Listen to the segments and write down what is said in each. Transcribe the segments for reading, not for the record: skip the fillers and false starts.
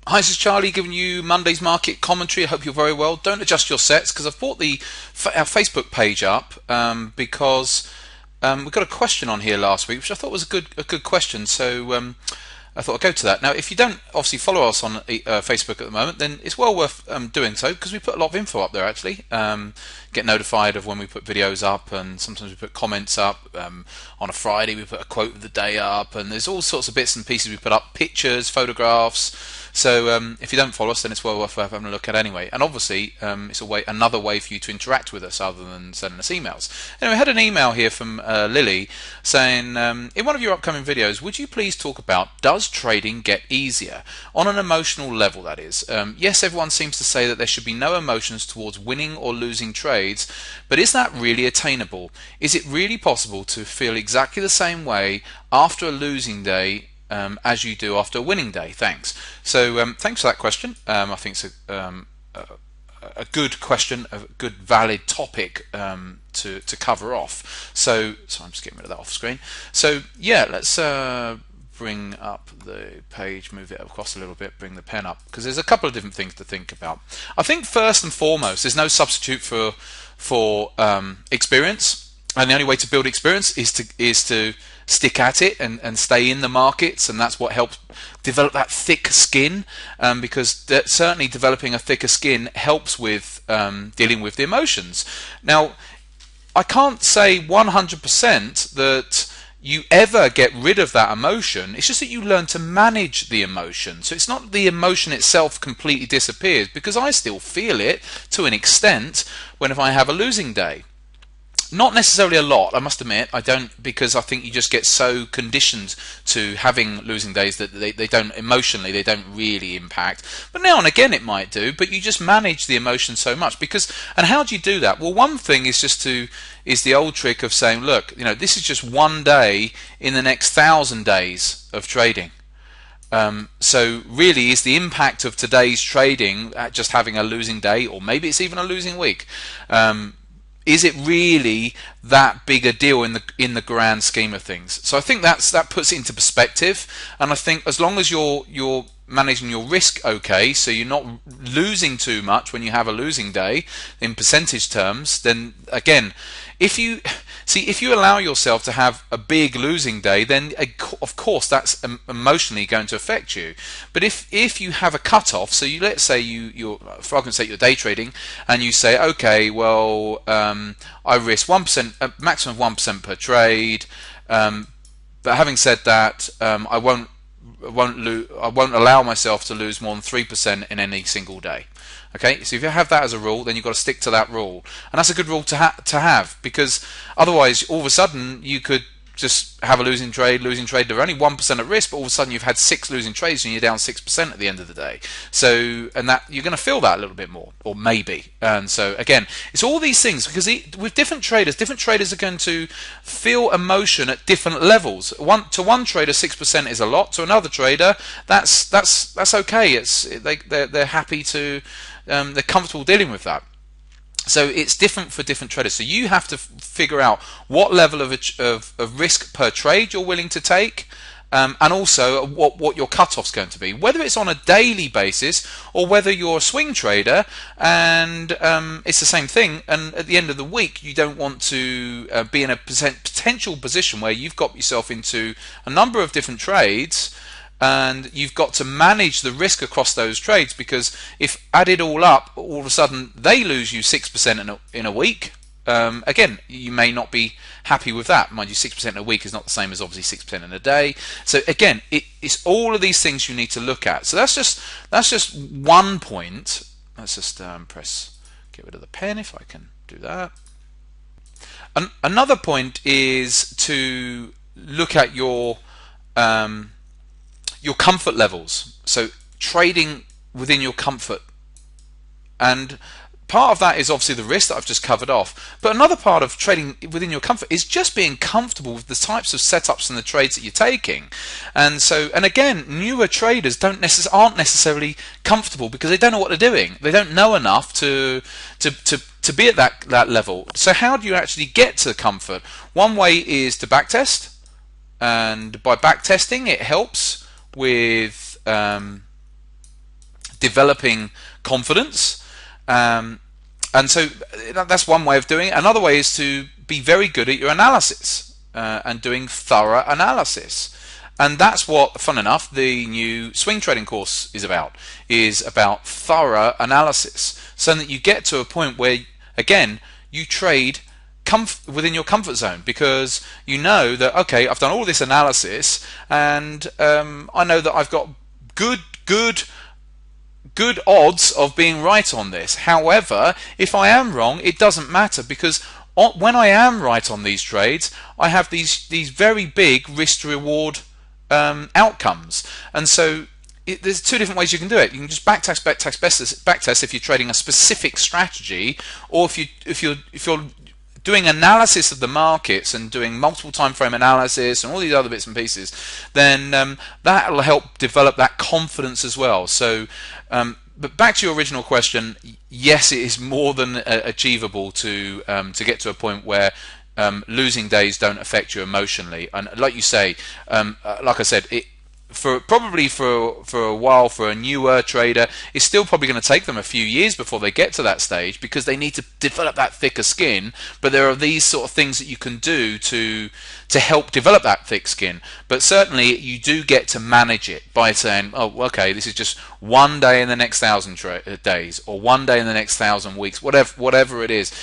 Hi, this is Charlie giving you Monday's market commentary. I hope you're very well. Don't adjust your sets because I've brought our Facebook page up because we got a question on here last week, which I thought was a good question. So I thought I'd go to that. Now, if you don't obviously follow us on Facebook at the moment, then it's well worth doing so because we put a lot of info up there actually. Get notified of when we put videos up, and sometimes we put comments up. On a Friday we put a quote of the day up, and there's all sorts of bits and pieces we put up, pictures, photographs. So if you don't follow us, then it's well worth having a look at anyway. And obviously it's another way for you to interact with us other than sending us emails. Anyway, I had an email here from Lily saying, in one of your upcoming videos, would you please talk about, does trading get easier? On an emotional level, that is. Yes, everyone seems to say that there should be no emotions towards winning or losing trades, but is that really attainable? Is it really possible to feel exactly the same way after a losing day as you do after a winning day? Thanks. So thanks for that question. I think it's a good question, a good valid topic to cover off. So I'm just getting rid of that off screen. So yeah, let's bring up the page, move it across a little bit, bring the pen up, because there's a couple of different things to think about. I think first and foremost, there's no substitute for experience, and the only way to build experience is to stick at it and stay in the markets, and that's what helps develop that thick skin, because certainly developing a thicker skin helps with dealing with the emotions. Now, I can't say 100% that you ever get rid of that emotion. It's just that you learn to manage the emotion. So it's not the emotion itself completely disappears, because I still feel it to an extent whenever I have a losing day. Not necessarily a lot, I must admit. I don't, because I think you just get so conditioned to having losing days that they don't emotionally, they don't really impact. But now and again it might do, but you just manage the emotion so much. And how do you do that? Well, one thing is is the old trick of saying, look, this is just one day in the next 1,000 days of trading. So really, is the impact of today's trading at just having a losing day, or maybe it's even a losing week? Is it really that big a deal in the grand scheme of things? So I think that puts it into perspective, and I think as long as you're managing your risk okay, so you're not losing too much when you have a losing day in percentage terms, then again, if you allow yourself to have a big losing day, then of course that's emotionally going to affect you. But if you have a cutoff, so let's say you're for argument's sake, you're day trading, and you say, okay, well, I risk 1%, a maximum of 1% per trade, but having said that, I won't allow myself to lose more than 3% in any single day. Okay, so if you have that as a rule, then you've got to stick to that rule, and that's a good rule to have, because otherwise, all of a sudden, you could just have a losing trade. They're only 1% at risk, but all of a sudden you've had 6 losing trades and you're down 6% at the end of the day. So, and that you're going to feel that a little bit more, or maybe. And so again, it's all these things, because with different traders are going to feel emotion at different levels. To one trader, 6% is a lot. To another trader, that's okay. They're happy to. They're comfortable dealing with that. So it's different for different traders. So you have to figure out what level of risk per trade you're willing to take, and also what your cutoff's going to be. Whether it's on a daily basis or whether you're a swing trader and it's the same thing. And at the end of the week, you don't want to be in a potential position where you've got yourself into a number of different trades, and you've got to manage the risk across those trades, because if added all up, all of a sudden they lose you 6% in a week. Again, you may not be happy with that. Mind you, 6% in a week is not the same as obviously 6% in a day. So again, it's all of these things you need to look at. So that's just one point. Let's just get rid of the pen if I can do that. Another point is to look at your comfort levels, so trading within your comfort, and part of that is obviously the risk that I've just covered off, but another part of trading within your comfort is just being comfortable with the types of setups and the trades that you're taking. And again, newer traders aren't necessarily comfortable because they don't know what they're doing. They don't know enough to be at that level. So how do you actually get to comfort? One way is to backtest, and by backtesting it helps with developing confidence. And so that's one way of doing it. Another way is to be very good at your analysis and doing thorough analysis. And that's what, fun enough, the new swing trading course is about thorough analysis, so that you get to a point where, again, you trade within your comfort zone, because you know that, okay, I've done all this analysis, and I know that I've got good odds of being right on this. However, if I am wrong, it doesn't matter, because when I am right on these trades, I have these very big risk to reward outcomes. And so there's two different ways you can do it. You can just backtest if you're trading a specific strategy, or if you're doing analysis of the markets and doing multiple time frame analysis and all these other bits and pieces, then that will help develop that confidence as well. So but back to your original question, yes, it is more than achievable to get to a point where losing days don't affect you emotionally. And like you say, like I said, probably for a while, for a newer trader, it's still probably going to take them a few years before they get to that stage, because they need to develop that thicker skin. But there are these sort of things that you can do to help develop that thick skin. But certainly you do get to manage it by saying, oh, okay, this is just one day in the next 1,000 days, or one day in the next 1,000 weeks, whatever it is.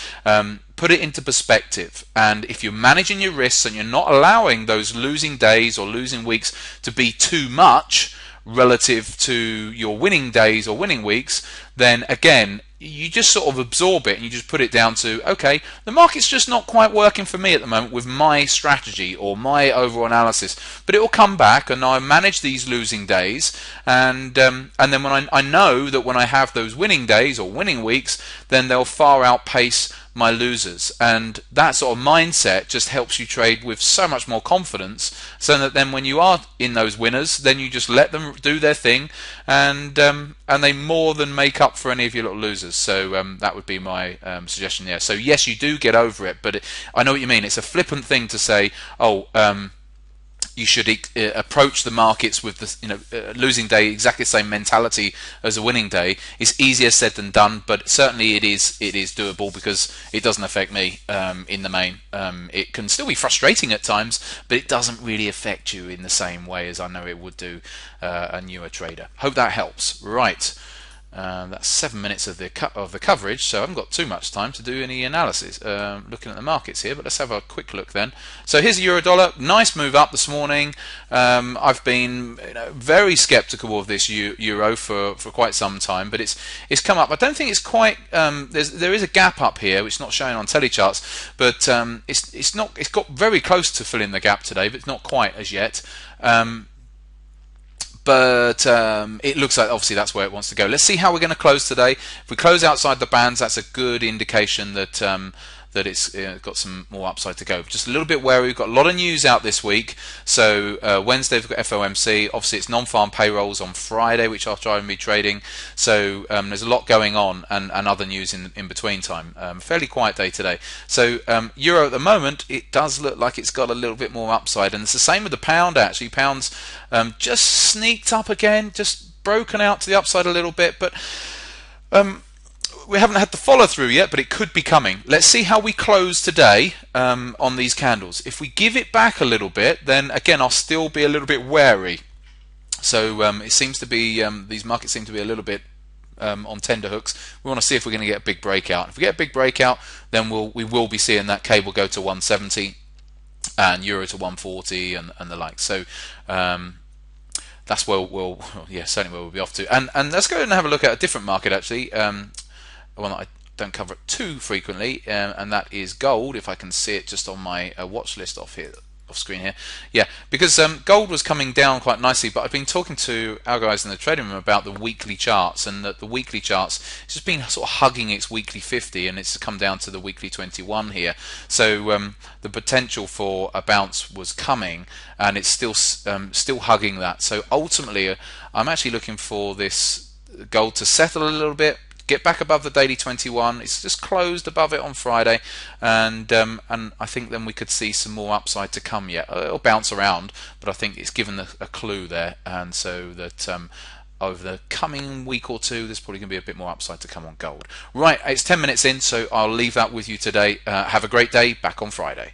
Put it into perspective, and if you're managing your risks and you're not allowing those losing days or losing weeks to be too much relative to your winning days or winning weeks, then again, you just sort of absorb it and you just put it down to, okay, the market's just not quite working for me at the moment with my strategy or my overall analysis, but it will come back, and I manage these losing days, and then when I know that when I have those winning days or winning weeks, then they'll far outpace my losers. And that sort of mindset just helps you trade with so much more confidence, so that then when you are in those winners, then you just let them do their thing, and they more than make up for any of your little losers. So that would be my suggestion there. So yes, you do get over it, but I know what you mean. It's a flippant thing to say, oh, you should approach the markets with the losing day exactly the same mentality as a winning day. It's easier said than done, but certainly it is doable, because it doesn't affect me in the main. It can still be frustrating at times, but it doesn't really affect you in the same way as I know it would do a newer trader. Hope that helps. Right. That's 7 minutes of the coverage, so I haven't got too much time to do any analysis looking at the markets here, but let's have a quick look then. So here's the euro dollar, nice move up this morning. I've been very skeptical of this euro for quite some time, but it's come up. I don't think it's quite there is a gap up here which is not showing on telecharts, but it's got very close to filling the gap today, but it's not quite as yet. But it looks like obviously that's where it wants to go. Let's see how we're going to close today. If we close outside the bands, that's a good indication that that it's got some more upside to go. Just a little bit wary. We've got a lot of news out this week. So Wednesday we've got FOMC. Obviously it's non-farm payrolls on Friday, which I'll try and be trading. So there's a lot going on, and other news in between time. Fairly quiet day today. So euro at the moment, it does look like it's got a little bit more upside, and it's the same with the pound actually. Pound's just sneaked up again, just broken out to the upside a little bit, but we haven't had the follow through yet, but it could be coming. Let's see how we close today on these candles. If we give it back a little bit, then again I'll still be a little bit wary. So it seems to be these markets seem to be a little bit on tender hooks. We want to see if we're going to get a big breakout. If we get a big breakout, then we will be seeing that cable go to 170 and euro to 140 and the like. So that's where certainly where we'll be off to. And let's go and have a look at a different market actually. One that I don't cover it too frequently, and that is gold. If I can see it just on my watch list off screen here, yeah, because gold was coming down quite nicely, but I've been talking to our guys in the trading room about the weekly charts, and that the weekly charts it's just been sort of hugging its weekly 50, and it's come down to the weekly 21 here. So the potential for a bounce was coming, and it's still hugging that. So ultimately, I'm actually looking for this gold to settle a little bit, get back above the daily 21. It's just closed above it on Friday, and I think then we could see some more upside to come yet. It'll bounce around, but I think it's given a clue there, and so that over the coming week or two, there's probably going to be a bit more upside to come on gold. Right, it's 10 minutes in, so I'll leave that with you today. Have a great day. Back on Friday.